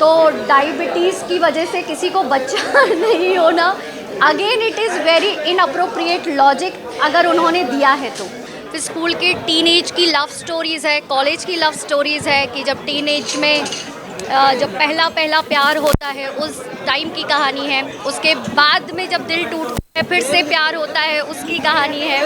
तो डायबिटीज़ की वजह से किसी को बच्चा नहीं होना, again it is very inappropriate logic अगर उन्होंने दिया है तो। फिर स्कूल के टीनेज की लव स्टोरीज़ है, कॉलेज की लव स्टोरीज़ है कि जब टीनेज में जब पहला पहला प्यार होता है उस टाइम की कहानी है। उसके बाद में जब दिल टूटता है फिर से प्यार होता है उसकी कहानी है।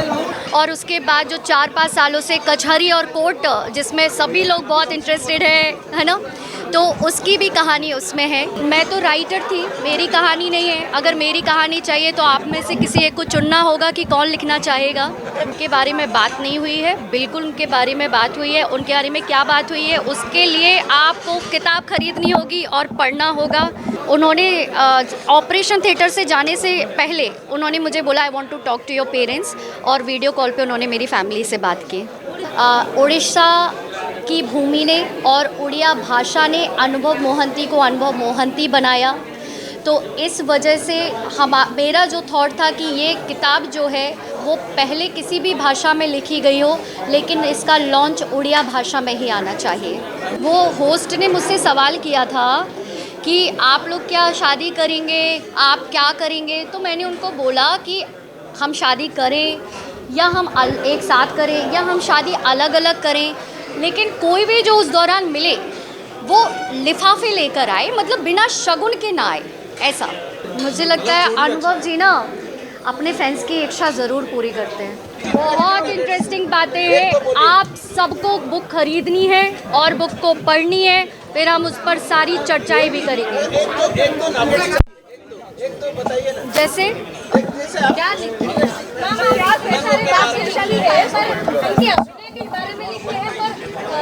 और उसके बाद जो 4-5 सालों से कचहरी और कोर्ट जिसमें सभी लोग बहुत इंटरेस्टेड है ना, तो उसकी भी कहानी उसमें है। मैं तो राइटर थी, मेरी कहानी नहीं है। अगर मेरी कहानी चाहिए तो आप में से किसी एक को चुनना होगा कि कौन लिखना चाहेगा। उनके बारे में बात नहीं हुई है, बिल्कुल उनके बारे में बात हुई है। उनके बारे में क्या बात हुई है उसके लिए आपको किताब खरीदनी होगी और पढ़ना होगा। उन्होंने ऑपरेशन थिएटर से जाने से पहले उन्होंने मुझे बोला I want to talk to your parents, और वीडियो कॉल पे उन्होंने मेरी फैमिली से बात की। उड़ीसा की भूमि ने और उड़िया भाषा ने अनुभव मोहंती को अनुभव मोहंती बनाया। तो इस वजह से मेरा जो थॉट था कि ये किताब जो है वो पहले किसी भी भाषा में लिखी गई हो, लेकिन इसका लॉन्च उड़िया भाषा में ही आना चाहिए। वो होस्ट ने मुझसे सवाल किया था कि आप लोग क्या शादी करेंगे, आप क्या करेंगे। तो मैंने उनको बोला कि हम शादी करें या हम एक साथ करें या हम शादी अलग अलग करें, लेकिन कोई भी जो उस दौरान मिले वो लिफाफे लेकर आए, मतलब बिना शगुन के ना आए। ऐसा मुझे लगता है अनुभव जी ना अपने फैंस की इच्छा ज़रूर पूरी करते हैं। बहुत इंटरेस्टिंग बातें हैं। आप सबको बुक खरीदनी है और बुक को पढ़नी है, फिर हम उस पर सारी चर्चाएं भी करेंगे। जैसे क्या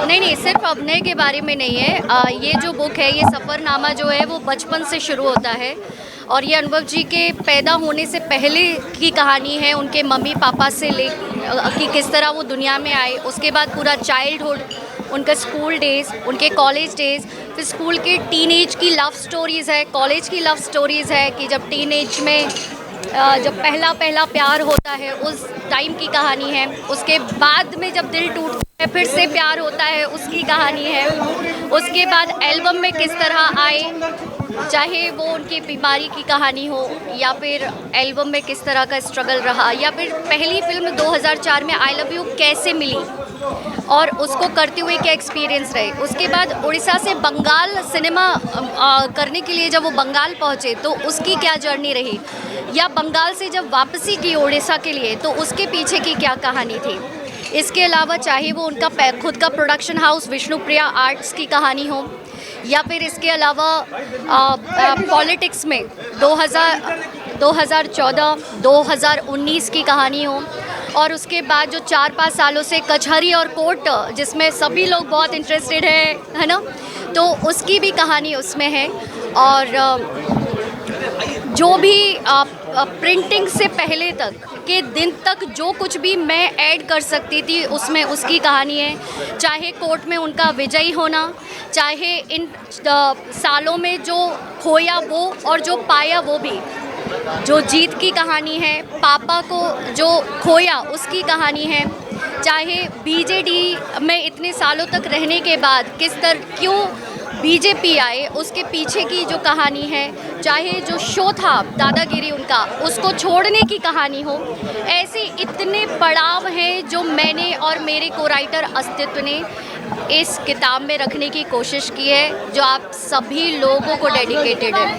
नहीं, सिर्फ अभिनय के बारे में नहीं है। ये जो बुक है, ये सफ़रनामा जो है वो बचपन से शुरू होता है और ये अनुभव जी के पैदा होने से पहले की कहानी है। उनके मम्मी पापा से कि किस तरह वो दुनिया में आए, उसके बाद पूरा चाइल्डहुड, उनका स्कूल डेज़, उनके कॉलेज डेज़, फिर स्कूल के टीनेज की लव स्टोरीज़ है, कॉलेज की लव स्टोरीज़ है कि जब टीनेज में जब पहला पहला प्यार होता है उस टाइम की कहानी है। उसके बाद में जब दिल टूटता है फिर से प्यार होता है उसकी कहानी है। उसके बाद एल्बम में किस तरह आए, चाहे वो उनकी बीमारी की कहानी हो या फिर एल्बम में किस तरह का स्ट्रगल रहा, या फिर पहली फिल्म 2004 में आई लव यू कैसे मिली और उसको करते हुए क्या एक्सपीरियंस रहे। उसके बाद उड़ीसा से बंगाल सिनेमा करने के लिए जब वो बंगाल पहुँचे तो उसकी क्या जर्नी रही, या बंगाल से जब वापसी की उड़ीसा के लिए तो उसके पीछे की क्या कहानी थी। इसके अलावा चाहे वो उनका खुद का प्रोडक्शन हाउस विष्णुप्रिया आर्ट्स की कहानी हो, या फिर इसके अलावा पॉलिटिक्स में 2014, 2019 की कहानी हो, और उसके बाद जो 4-5 सालों से कचहरी और कोर्ट जिसमें सभी लोग बहुत इंटरेस्टेड है ना, तो उसकी भी कहानी उसमें है। और जो भी प्रिंटिंग से पहले तक के दिन तक जो कुछ भी मैं ऐड कर सकती थी उसमें उसकी कहानी है। चाहे कोर्ट में उनका विजयी होना, चाहे इन सालों में जो खोया वो और जो पाया वो भी, जो जीत की कहानी है, पापा को जो खोया उसकी कहानी है, चाहे बीजेडी में इतने सालों तक रहने के बाद किस तरह क्यों बीजेपी आए उसके पीछे की जो कहानी है, चाहे जो शो था दादागिरी उनका उसको छोड़ने की कहानी हो। ऐसे इतने पड़ाव हैं जो मैंने और मेरे को राइटर अस्तित्व ने इस किताब में रखने की कोशिश की है, जो आप सभी लोगों को डेडिकेटेड है।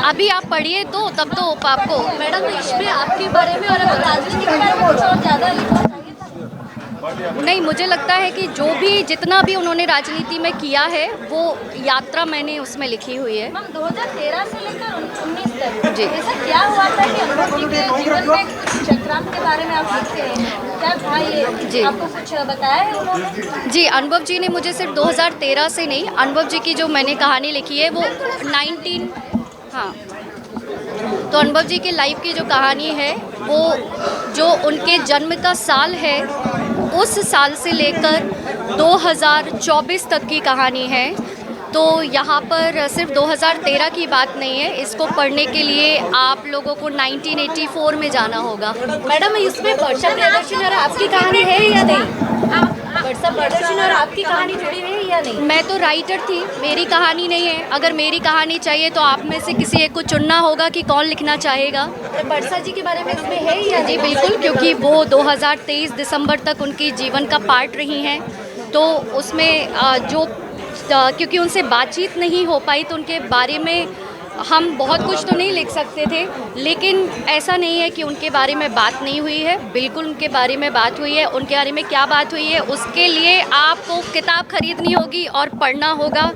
अभी आप पढ़िए तो तब तो आपको मैडम इसमें आपके बारे में और राजनीति के बारे में कुछ और ज़्यादा लिखना चाहिए। नहीं, मुझे लगता है कि जो भी जितना भी उन्होंने राजनीति में किया है वो यात्रा मैंने उसमें लिखी हुई है। मैम 2013 से लेकर 19 तक जी, ऐसा क्या हुआ था कि अनुभव जी के जीवन में चक्रांत के बारे में आप लिखते हैं, क्या था ये जी, आपको कुछ बताया है उन्होंने? जी, अनुभव जी ने मुझे सिर्फ 2013 से नहीं, अनुभव जी की जो मैंने कहानी लिखी है वो 19 हाँ, तो अनुभव जी के लाइफ की जो कहानी है वो जो उनके जन्म का साल है उस साल से लेकर 2024 तक की कहानी है। तो यहाँ पर सिर्फ 2013 की बात नहीं है, इसको पढ़ने के लिए आप लोगों को 1984 में जाना होगा। मैडम इसमें वर्षा प्रियदर्शन और आपकी कहानी है या नहीं? वर्षा प्रियदर्शन और आपकी कहानी जुड़ी हुई है या नहीं? मैं तो राइटर थी, मेरी कहानी नहीं है। अगर मेरी कहानी चाहिए तो आप में से किसी एक को चुनना होगा कि कौन लिखना चाहेगा। बरसा जी के बारे में इसमें है या जी बिल्कुल, क्योंकि वो 2023 दिसंबर तक उनकी जीवन का पार्ट रही हैं, तो उसमें क्योंकि उनसे बातचीत नहीं हो पाई तो उनके बारे में हम बहुत कुछ तो नहीं लिख सकते थे, लेकिन ऐसा नहीं है कि उनके बारे में बात नहीं हुई है। बिल्कुल उनके बारे में बात हुई है। उनके बारे में क्या बात हुई है उसके लिए आपको किताब खरीदनी होगी और पढ़ना होगा,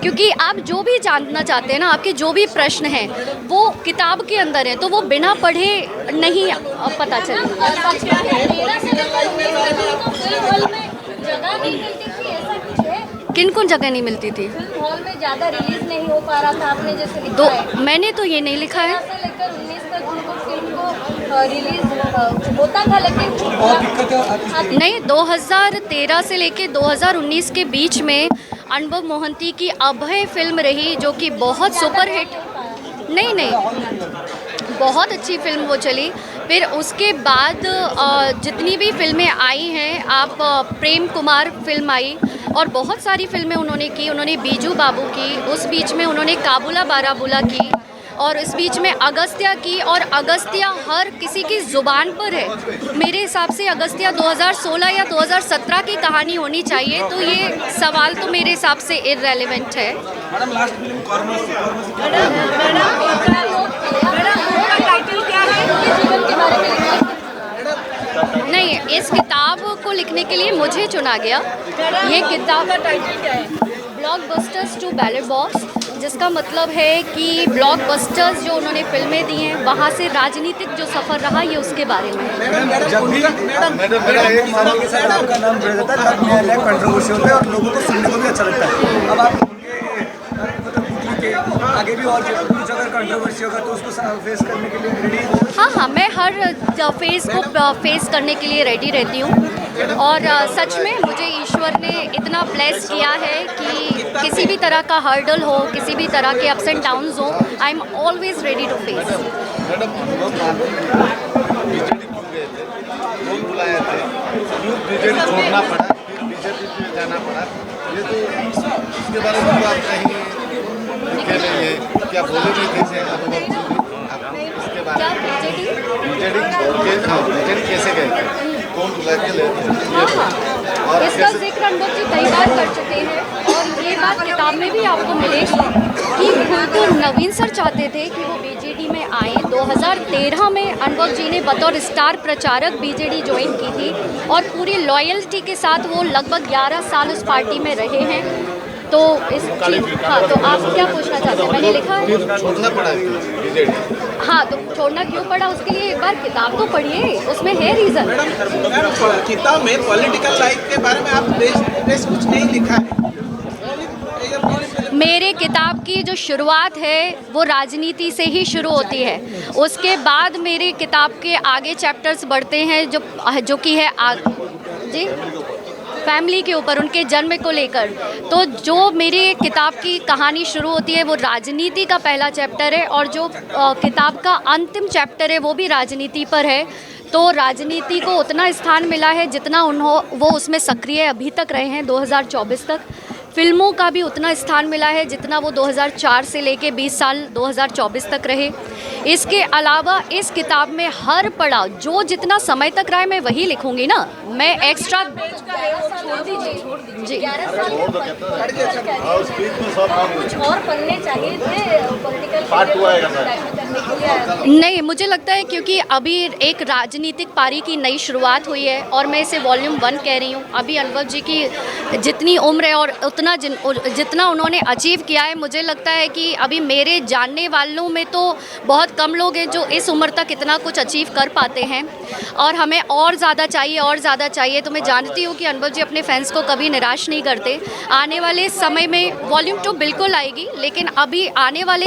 क्योंकि आप जो भी जानना चाहते हैं ना, आपके जो भी प्रश्न हैं वो किताब के अंदर है, तो वो बिना पढ़े नहीं पता चलेगा। जगह नहीं मिलती थी, ऐसा कुछ है? किन को जगह नहीं मिलती थी? फिल्म हॉल में ज़्यादा रिलीज नहीं हो पा रहा था, आपने जैसे लिखा है। मैंने तो ये नहीं लिखा है। 13 से लेकर 19 तक उनको फिल्म को रिलीज होता था, लेकिन नहीं, 2013 से लेके 2019 के बीच में अनुभव मोहंती की अभय फिल्म रही, जो कि बहुत सुपरहिट, नहीं बहुत अच्छी फिल्म वो चली। फिर उसके बाद जितनी भी फिल्में आई हैं, आप प्रेम कुमार फिल्म आई और बहुत सारी फिल्में उन्होंने की। उन्होंने बीजू बाबू की, उस बीच में उन्होंने काबुला बाराबुला की, और इस बीच में अगस्त्या की। और अगस्त्या हर किसी की ज़ुबान पर है। मेरे हिसाब से अगस्त्या 2016 या 2017 की कहानी होनी चाहिए, तो ये सवाल तो मेरे हिसाब से इररेलेवेंट है। मैडम लास्ट फिल्म टाइटल क्या है? जीवन के बारे में लिखा है। नहीं, इस किताब को लिखने के लिए मुझे चुना गया। ये किताब का टाइटल क्या है? ब्लॉकबस्टर्स टू बैलेट बॉक्स, जिसका मतलब है कि ब्लॉकबस्टर्स जो उन्होंने फिल्में दी हैं, वहाँ से राजनीतिक जो सफ़र रहा, ये उसके बारे में है। जब भी एक मामले के साथ आपका नाम जुड़ा जाता है, तब न्यायालय कंट्रोवर्सी होता है और लोगों को सुनने को भी अच्छा लगता है। अब आप उनके आगे भी और कुछ अगर कंट्रोवर्सी होगा तो उसको फेस करने के लिए रेडी हो? हाँ, मैं हर फेज़ को फेस करने के लिए रेडी रहती हूँ। और सच में मुझे ईश्वर ने इतना ब्लेस किया है कि किसी भी तरह का हर्डल हो, किसी भी तरह के अप्स एंड डाउन्स हो, I am always ready to face. Madam, BJD क्यों गए थे, कौन बुलाए थे, क्यों बीजेडी छोड़ना पड़ा, फिर बीजेपी में जाना पड़ा, ये तो इसके बारे में तो आप नहीं लिखे नहीं है, क्या बोले नहीं कैसे अनुभव इसके बारे में? बीजेडी कैसे गए थे, कौन बुला के ले हाँ, इसका जिक्र अनुभव जी कई बार कर चुके हैं, और ये बात किताब में भी आपको मिलेगी कि तो नवीन सर चाहते थे कि वो बीजेडी में आए। 2013 में अनुभव जी ने बतौर स्टार प्रचारक बीजेडी ज्वाइन की थी, और पूरी लॉयल्टी के साथ वो लगभग 11 साल उस पार्टी में रहे हैं। तो हाँ, तो आप क्या पूछना चाहते हैं? मैंने लिखा है छोड़ना पड़ा बीजेडी। हाँ, तो छोड़ना क्यों पड़ा उसके लिए एक बार किताब तो पढ़िए, उसमें है रीज़न। किताब में पॉलिटिकल लाइफ के बारे में आप देश कुछ नहीं लिखा है। मेरे किताब की जो शुरुआत है वो राजनीति से ही शुरू होती है। उसके बाद मेरे किताब के आगे चैप्टर्स बढ़ते हैं जो कि है जी फैमिली के ऊपर, उनके जन्म को लेकर। तो जो मेरी किताब की कहानी शुरू होती है वो राजनीति का पहला चैप्टर है, और जो किताब का अंतिम चैप्टर है वो भी राजनीति पर है। तो राजनीति को उतना स्थान मिला है जितना वो उसमें सक्रिय अभी तक रहे हैं 2024 तक। फिल्मों का भी उतना स्थान मिला है जितना वो 2004 से लेके 20 साल 2024 तक रहे। इसके अलावा इस किताब में हर पड़ाव जो जितना समय तक रहा है मैं वही लिखूंगी ना, मैं एक्स्ट्रा छोड़ दीजिए जी 11 साल कुछ कुछ और पढ़ने चाहिए थे पॉलिटिकल पार्ट 2 आएगा सर। करने के लिए। नहीं, मुझे लगता है क्योंकि अभी एक राजनीतिक पारी की नई शुरुआत हुई है, और मैं इसे वॉल्यूम 1 कह रही हूँ। अभी अनुभव जी की जितनी उम्र है और जितना उन्होंने अचीव किया है, मुझे लगता है कि अभी मेरे जानने वालों में तो बहुत कम लोग हैं जो इस उम्र तक इतना कुछ अचीव कर पाते हैं, और हमें और ज़्यादा चाहिए। तो मैं जानती हूँ कि अनुभव जी अपने फैंस को कभी निराश नहीं करते। आने वाले समय में वॉल्यूम 2 बिल्कुल आएगी, लेकिन अभी आने वाले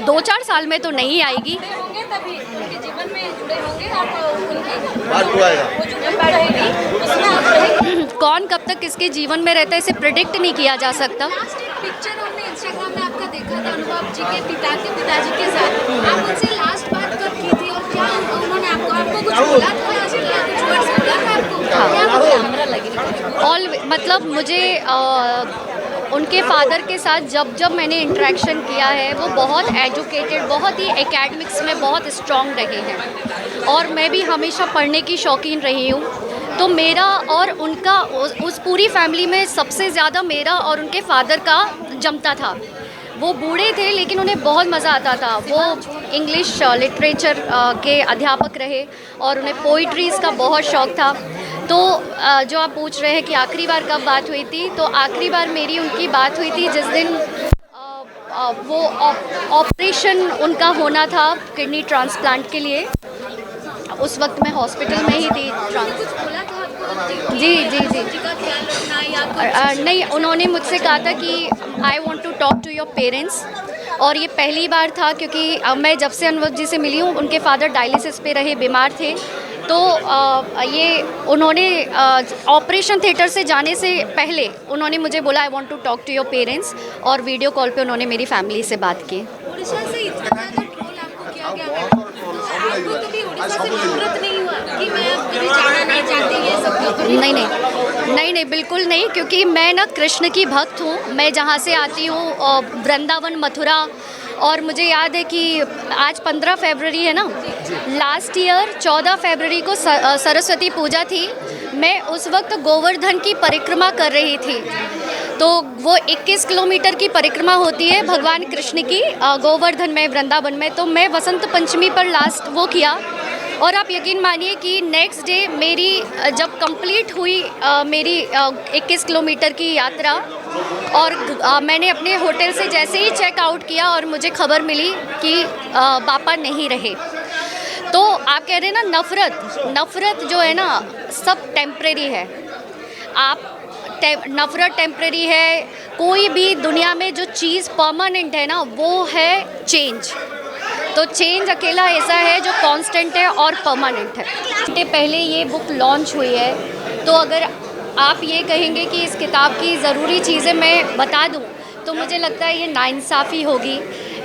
2-4 साल में तो नहीं आएगी। होंगे तभी उनके जीवन में जुड़े होंगे आप, उनकी पार्ट 2 आएगा। वो जुड़े रहेगी, उसमें आप रहेंगे। कौन कब तक किसके जीवन में रहता है इसे प्रिडिक्ट नहीं किया जा सकता। लास्ट एक पिक्चर हमने इंस्टाग्राम में आपका देखा था अनुभव जी के पिताजी के साथ। आप उनसे लास्ट बात कब की थी और क्या उन्होंने आपको कुछ बोला था लास्ट में, कुछ वर्ड्स बोला था आपको? क्या बोला? मतलब मुझे उनके फादर के साथ जब जब मैंने इंटरेक्शन किया है वो बहुत एजुकेटेड, बहुत ही एकेडमिक्स में बहुत स्ट्रॉन्ग रहे हैं और मैं भी हमेशा पढ़ने की शौकीन रही हूँ। तो मेरा और उनका उस पूरी फैमिली में सबसे ज़्यादा मेरा और उनके फादर का जमता था। वो बूढ़े थे लेकिन उन्हें बहुत मज़ा आता था। वो इंग्लिश लिटरेचर के अध्यापक रहे और उन्हें पोइट्रीज़ का बहुत शौक़ था। तो जो आप पूछ रहे हैं कि आखिरी बार कब बात हुई थी, तो आखिरी बार मेरी उनकी बात हुई थी जिस दिन वो ऑपरेशन उनका होना था किडनी ट्रांसप्लांट के लिए। उस वक्त मैं हॉस्पिटल में ही थी। जी जी जी नहीं, उन्होंने मुझसे कहा था कि I want to talk to your parents. और ये पहली बार था क्योंकि मैं जब से अनुभव जी से मिली हूँ उनके फादर डायलिसिस पे रहे, बीमार थे। तो ये उन्होंने ऑपरेशन थिएटर से जाने से पहले उन्होंने मुझे बोला I want to talk to your parents, और वीडियो कॉल पे उन्होंने मेरी फैमिली से बात की। उड़ीसा से इतना ज़्यादा ट्रोल आपको किया गया मैडम, आपको कभी उड़ीसा से नफरत नहीं हुआ कि मैं अब कभी जाना नहीं चाहती ये सब? नहीं, बिल्कुल नहीं, क्योंकि मैं ना कृष्ण की भक्त हूँ। मैं जहाँ से आती हूँ वृंदावन, मथुरा, और मुझे याद है कि आज 15 फरवरी है ना, लास्ट ईयर 14 फरवरी को सरस्वती पूजा थी। मैं उस वक्त गोवर्धन की परिक्रमा कर रही थी। तो वो 21 किलोमीटर की परिक्रमा होती है भगवान कृष्ण की गोवर्धन में, वृंदावन में। तो मैं वसंत पंचमी पर लास्ट वो किया, और आप यकीन मानिए कि नेक्स्ट डे मेरी जब कंप्लीट हुई मेरी 21 किलोमीटर की यात्रा, और मैंने अपने होटल से जैसे ही चेक आउट किया और मुझे खबर मिली कि पापा नहीं रहे। तो आप कह रहे हैं ना, नफ़रत जो है ना सब टेम्परेरी है। आप नफ़रत टेम्परेरी है। कोई भी दुनिया में जो चीज़ परमानेंट है ना वो है चेंज। तो चेंज अकेला ऐसा है जो कांस्टेंट है और परमानेंट है। घंटे पहले ये बुक लॉन्च हुई है, तो अगर आप ये कहेंगे कि इस किताब की ज़रूरी चीज़ें मैं बता दूं, तो मुझे लगता है ये नाइंसाफ़ी होगी।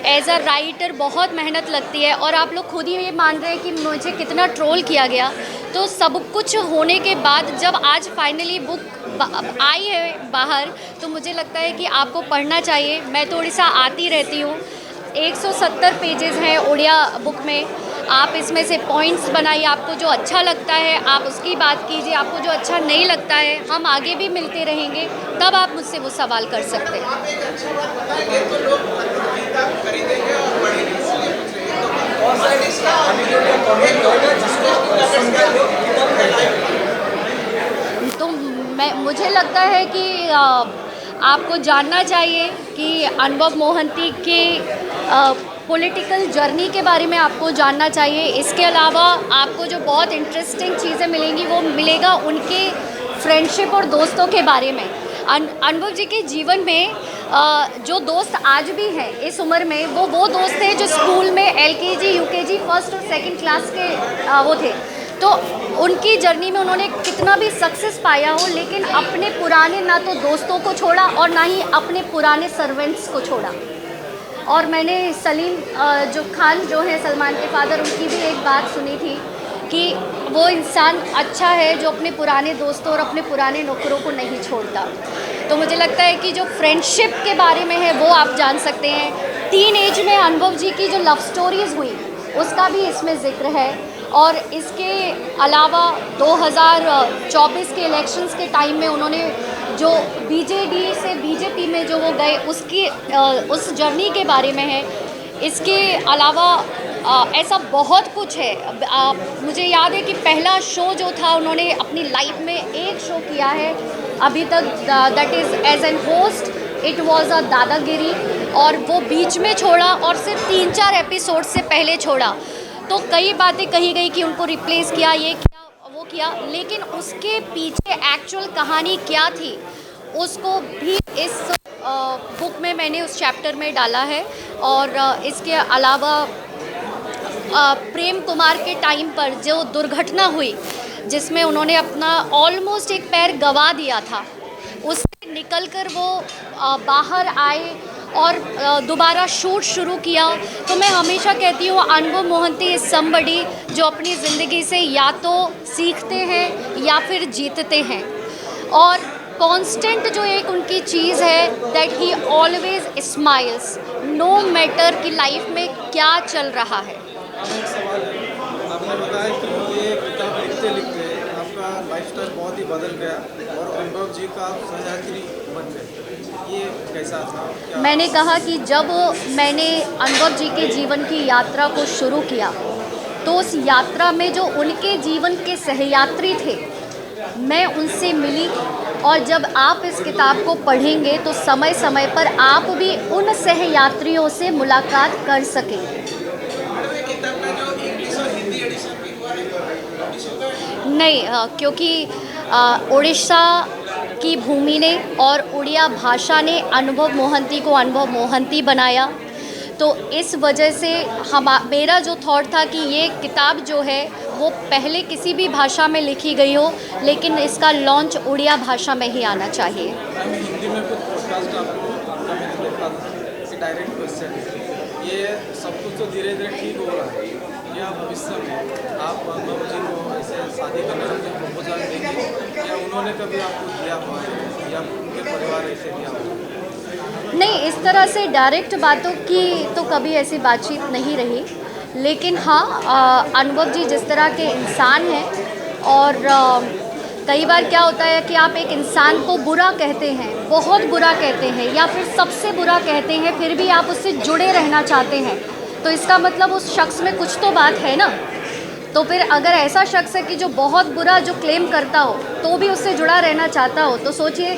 एज़ अ राइटर बहुत मेहनत लगती है, और आप लोग खुद ही ये मान रहे हैं कि मुझे कितना ट्रोल किया गया। तो सब कुछ होने के बाद जब आज फाइनली बुक आई है बाहर, तो मुझे लगता है कि आपको पढ़ना चाहिए। मैं तो उड़ीसा आती रहती हूँ। 170 पेजेस हैं उड़िया बुक में। आप इसमें से पॉइंट्स बनाइए, आपको जो अच्छा लगता है आप उसकी बात कीजिए, आपको जो अच्छा नहीं लगता है हम आगे भी मिलते रहेंगे, तब आप मुझसे वो सवाल कर सकते हैं। तो मुझे लगता है कि आपको जानना चाहिए कि अनुभव मोहंती के पॉलिटिकल जर्नी के बारे में आपको जानना चाहिए। इसके अलावा आपको जो बहुत इंटरेस्टिंग चीज़ें मिलेंगी वो मिलेगा उनके फ्रेंडशिप और दोस्तों के बारे में। अनुभव जी के जीवन में जो दोस्त आज भी हैं इस उम्र में, वो दोस्त थे जो स्कूल में LKG, UKG, फर्स्ट और सेकंड क्लास के वो थे। तो उनकी जर्नी में उन्होंने कितना भी सक्सेस पाया हो, लेकिन अपने पुराने ना तो दोस्तों को छोड़ा और ना ही अपने पुराने सर्वेंट्स को छोड़ा। और मैंने सलीम जो खान जो है सलमान के फादर, उनकी भी एक बात सुनी थी कि वो इंसान अच्छा है जो अपने पुराने दोस्तों और अपने पुराने नौकरों को नहीं छोड़ता। तो मुझे लगता है कि जो फ्रेंडशिप के बारे में है वो आप जान सकते हैं। टीन एज में अनुभव जी की जो लव स्टोरीज़ हुई उसका भी इसमें ज़िक्र है। और इसके अलावा 2024 के इलेक्शंस के टाइम में उन्होंने जो BJD से BJP में जो वो गए उसकी उस जर्नी के बारे में है। इसके अलावा ऐसा बहुत कुछ है। मुझे याद है कि पहला शो जो था उन्होंने अपनी लाइफ में एक शो किया है अभी तक, that is as an host, it was a दादागिरी, और वो बीच में छोड़ा और सिर्फ 3-4 एपिसोड से पहले छोड़ा। तो कई बातें कही गई कि उनको रिप्लेस किया, ये किया, वो किया, लेकिन उसके पीछे एक्चुअल कहानी क्या थी उसको भी इस बुक में मैंने उस चैप्टर में डाला है। और इसके अलावा प्रेम कुमार के टाइम पर जो दुर्घटना हुई जिसमें उन्होंने अपना ऑलमोस्ट एक पैर गंवा दिया था, उससे निकलकर वो बाहर आए और दोबारा शूट शुरू किया। तो मैं हमेशा कहती हूँ अनुभव मोहंती इज़ समबडी जो अपनी ज़िंदगी से या तो सीखते हैं या फिर जीतते हैं। और कांस्टेंट जो एक उनकी चीज़ है that he always smiles no matter कि लाइफ में क्या चल रहा है। अब एक सवाल है, आपने बताया कि ये किताब लिखते लिखते आपका लाइफस्टाइल बहुत ही बदल गया और अनुभव जी का आप सहयात्री बन गए, ये कैसा था? क्या मैंने कहा कि जब मैंने अनुभव जी के जीवन की यात्रा को शुरू किया तो उस यात्रा में जो उनके जीवन के सहयात्री थे मैं उनसे मिली, और जब आप इस किताब को पढ़ेंगे तो समय समय पर आप भी उन सहयात्रियों से मुलाकात कर सकेंगे। किताब का जो इंग्लिश और हिंदी एडिशन भी हुआ है, नहीं, क्योंकि उड़ीसा की भूमि ने और उड़िया भाषा ने अनुभव मोहंती को अनुभव मोहंती बनाया, तो इस वजह से मेरा जो थॉट था कि ये किताब जो है वो पहले किसी भी भाषा में लिखी गई हो, लेकिन इसका लॉन्च उड़िया भाषा में ही आना चाहिए। मैम हिंदी में कुछ पॉडकास्ट आपका मैंने देखा था कि डायरेक्ट क्वेश्चन, ये सब कुछ तो धीरे धीरे ठीक हो रहा है, या भविष्य में आप अनुभव जी को ऐसे शादी करने के प्रपोजल देंगे या उन्होंने कभी आपको दिया हुआ है या उनके परिवार ऐसे दिया हुआ है? नहीं, इस तरह से डायरेक्ट बातों की तो कभी ऐसी बातचीत नहीं रही, लेकिन हाँ अनुभव जी जिस तरह के इंसान हैं और कई बार क्या होता है कि आप एक इंसान को बुरा कहते हैं, बहुत बुरा कहते हैं या फिर सबसे बुरा कहते हैं, फिर भी आप उससे जुड़े रहना चाहते हैं, तो इसका मतलब उस शख्स में कुछ तो बात है ना। तो फिर अगर ऐसा शख्स है कि जो बहुत बुरा जो क्लेम करता हो तो भी उससे जुड़ा रहना चाहता हो, तो सोचिए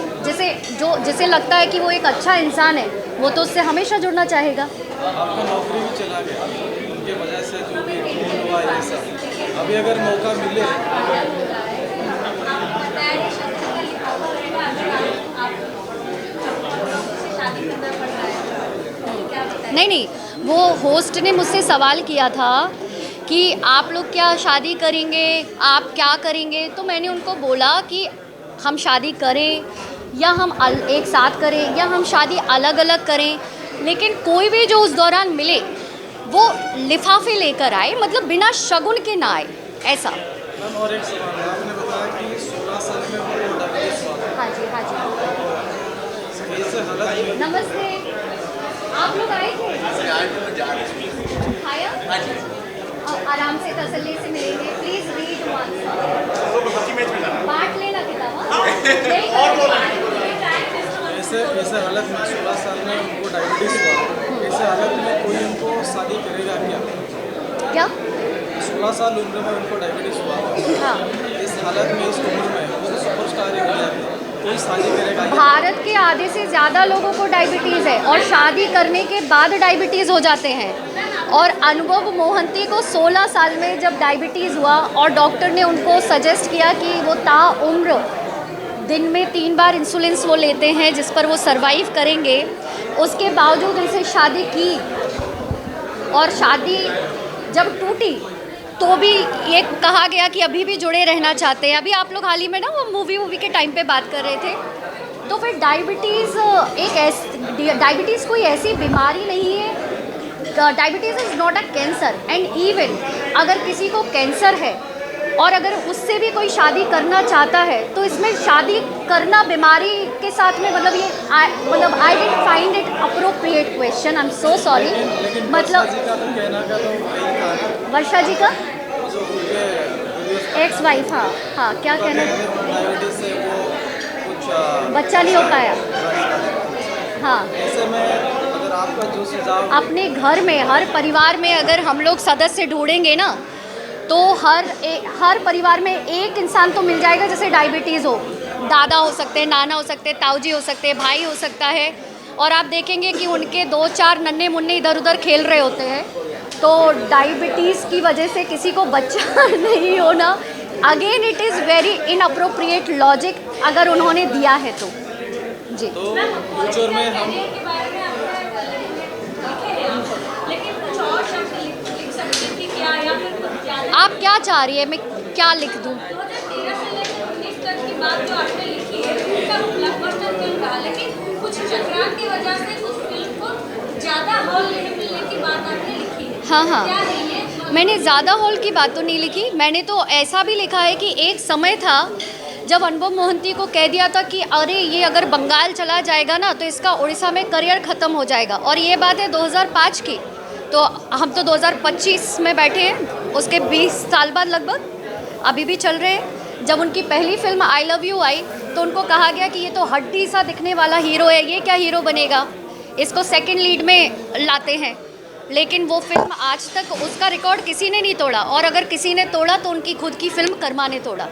जिसे लगता है कि वो एक अच्छा इंसान है वो तो उससे हमेशा जुड़ना चाहेगा। आपका नौकरी भी चला गया उनके वजह से, जो भी खून हुआ ये सब, अभी अगर मौका मिले नहीं, वो होस्ट ने मुझसे सवाल किया था कि आप लोग क्या शादी करेंगे, आप क्या करेंगे, तो मैंने उनको बोला कि हम शादी करें या हम एक साथ करें या हम शादी अलग अलग करें, लेकिन कोई भी जो उस दौरान मिले वो लिफाफे लेकर आए, मतलब बिना शगुन के ना आए, ऐसा। मैम और एक सवाल है, आपने बताया कि 16 साल में वो डायबिटीज हुआ था, हाँ जी, हाँ जी। इससे हालत नमस्ते, आप लोग आए थे? खाया? आराम से तसल्ली से मिलेंगे। प्लीज रीड बांट लेना किताब। ऐसे हालत में 16 साल में उनको डायबिटीज हुआ, ऐसे हालत में कोई उनको शादी करेगा क्या? 16 साल उम्र में उनको डायबिटीज हुआ, हाँ। इस हालत में, इस उम्र में वो सुपरस्टार इंडिया में कोई शादी करेगा? भारत के आधे से ज़्यादा लोगों को डायबिटीज़ है और शादी करने के बाद डायबिटीज़ हो जाते हैं, और अनुभव मोहंती को 16 साल में जब डायबिटीज़ हुआ और डॉक्टर ने उनको सजेस्ट किया कि वो ताउम्र दिन में 3 बार इंसुलिन वो लेते हैं जिस पर वो सरवाइव करेंगे, उसके बावजूद उनसे शादी की, और शादी जब टूटी तो भी ये कहा गया कि अभी भी जुड़े रहना चाहते हैं। अभी आप लोग हाल ही में ना वो मूवी के टाइम पे बात कर रहे थे, तो फिर डायबिटीज़ कोई ऐसी बीमारी नहीं है, diabetes is not a cancer, and even अगर किसी को कैंसर है और अगर उससे भी कोई शादी करना चाहता है तो इसमें शादी करना बीमारी के साथ में, मतलब I didn't find it appropriate question, I am so sorry. मतलब वर्षा जी का एक्स वाइफ, हाँ क्या कहना है, डायबिटीज से वो कुछ बच्चा नहीं हो पाया। हाँ, ऐसे में अगर आपका जो सुझाव, अपने घर में हर परिवार में अगर हम लोग सदस्य ढूंढेंगे ना तो हर परिवार में एक इंसान तो मिल जाएगा जिसे डायबिटीज़ हो। दादा हो सकते हैं, नाना हो सकते हैं, ताऊजी हो सकते हैं, भाई हो सकता है, और आप देखेंगे कि उनके 2-4 नन्हे मुन्ने इधर उधर खेल रहे होते हैं। तो डायबिटीज़ की वजह से किसी को बच्चा नहीं होना, again it is very inappropriate logic अगर उन्होंने दिया है तो जी। तो फ्यूचर में हम आप क्या चाह रही है, मैं क्या लिख दूँ? हाँ हाँ, मैंने ज़्यादा हॉल की बात तो नहीं लिखी, मैंने तो ऐसा भी लिखा है कि एक समय था जब अनुभव मोहंती को कह दिया था कि अरे ये अगर बंगाल चला जाएगा ना तो इसका उड़ीसा में करियर ख़त्म हो जाएगा, और ये बात है 2005 की, तो हम तो 2025 में बैठे हैं, उसके 20 साल बाद लगभग अभी भी चल रहे हैं। जब उनकी पहली फिल्म आई लव यू आई तो उनको कहा गया कि ये तो हड्डी सा दिखने वाला हीरो है, ये क्या हीरो बनेगा, इसको सेकंड लीड में लाते हैं। लेकिन वो फिल्म आज तक उसका रिकॉर्ड किसी ने नहीं तोड़ा, और अगर किसी ने तोड़ा तो उनकी खुद की फिल्म कर्मा ने तोड़ा।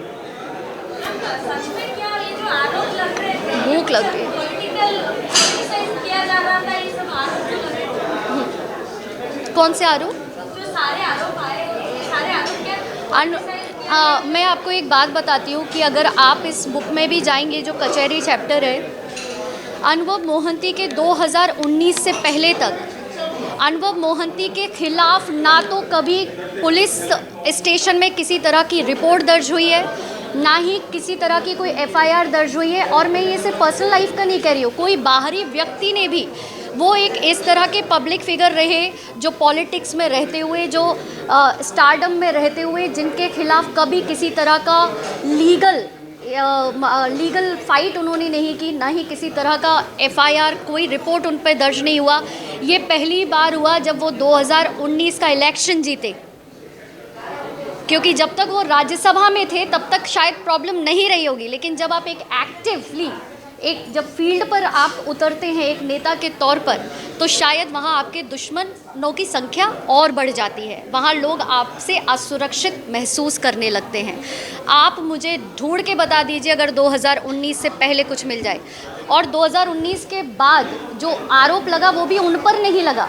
सच में क्या ये जो आरोप लग रहे थे, भूख लग रही है। पॉलिटिकल क्रिटिसाइज किया जा रहा था, ये सब आरोप जो लग रहे थे, कौन से आरोप? जो सारे आरोप आए, ये सारे आरोप क्या मैं आपको एक बात बताती हूँ कि अगर आप इस बुक में भी जाएंगे, जो कचहरी चैप्टर है, अनुभव मोहंती के 2019 से पहले तक अनुभव मोहंती के खिलाफ ना तो कभी पुलिस स्टेशन में किसी तरह की रिपोर्ट दर्ज हुई है, ना ही किसी तरह की कोई एफआईआर दर्ज हुई है। और मैं ये सिर्फ पर्सनल लाइफ का नहीं कह रही हूँ, कोई बाहरी व्यक्ति ने भी, वो एक इस तरह के पब्लिक फिगर रहे जो पॉलिटिक्स में रहते हुए, जो स्टारडम में रहते हुए, जिनके खिलाफ कभी किसी तरह का लीगल फाइट उन्होंने नहीं की, ना ही किसी तरह का एफआईआर, कोई रिपोर्ट उन पर दर्ज नहीं हुआ। ये पहली बार हुआ जब वो 2019 का इलेक्शन जीते, क्योंकि जब तक वो राज्यसभा में थे तब तक शायद प्रॉब्लम नहीं रही होगी, लेकिन जब आप एक एक्टिवली जब फील्ड पर आप उतरते हैं एक नेता के तौर पर, तो शायद वहाँ आपके दुश्मनों की संख्या और बढ़ जाती है, वहाँ लोग आपसे असुरक्षित महसूस करने लगते हैं। आप मुझे ढूंढ के बता दीजिए अगर 2019 से पहले कुछ मिल जाए, और 2019 के बाद जो आरोप लगा वो भी उन पर नहीं लगा।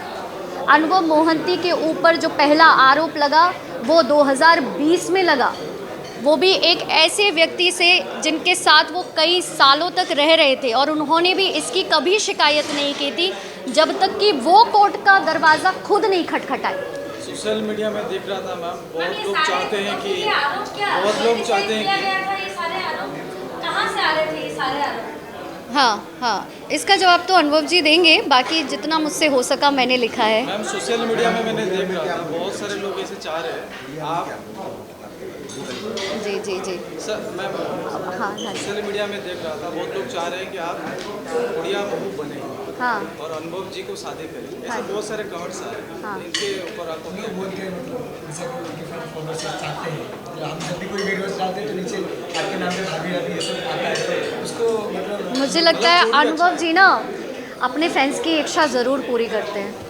अनुभव मोहंती के ऊपर जो पहला आरोप लगा वो 2020 में लगा, वो भी एक ऐसे व्यक्ति से जिनके साथ वो कई सालों तक रह रहे थे, और उन्होंने भी इसकी कभी शिकायत नहीं की थी जब तक कि वो कोर्ट का दरवाज़ा खुद नहीं खटखटाए। सोशल मीडिया में देख रहा था मैम, बहुत ये लोग सारे चाहते हैं कि ये आरोप क्या बहुत लोग चाहते हैं किया गया था, ये सारे आरोप कहाँ से आ रहे थे, ये सारे आरोप? हाँ, इसका जवाब तो अनुभव जी देंगे, बाकी जितना मुझसे हो सका मैंने लिखा है। मैम सोशल मीडिया में मैंने देख रहा था, बहुत सारे लोग ऐसे चाह रहे हैं आप जी सर, मैं हाँ सोशल मीडिया में देख रहा था, बहुत लोग चाह रहे हैं कि आप उड़िया बहू बने हाँ और अनुभव जी को शादी करें, ऐसे बहुत सारे कमेंट्स आ रहे हैं। हाँ। इनके ऊपर आपको क्या बोलते हैं, मतलब जैसे कि फॉलोअर्स चाहते हैं, तो हम जब भी कोई वीडियोस डालते हैं तो नीचे आपके नाम पे भाभी भाभी ये सब आता है, तो उसको मतलब मुझे लगता है अनुभव जी ना अपने फैंस की इच्छा ज़रूर पूरी करते हैं।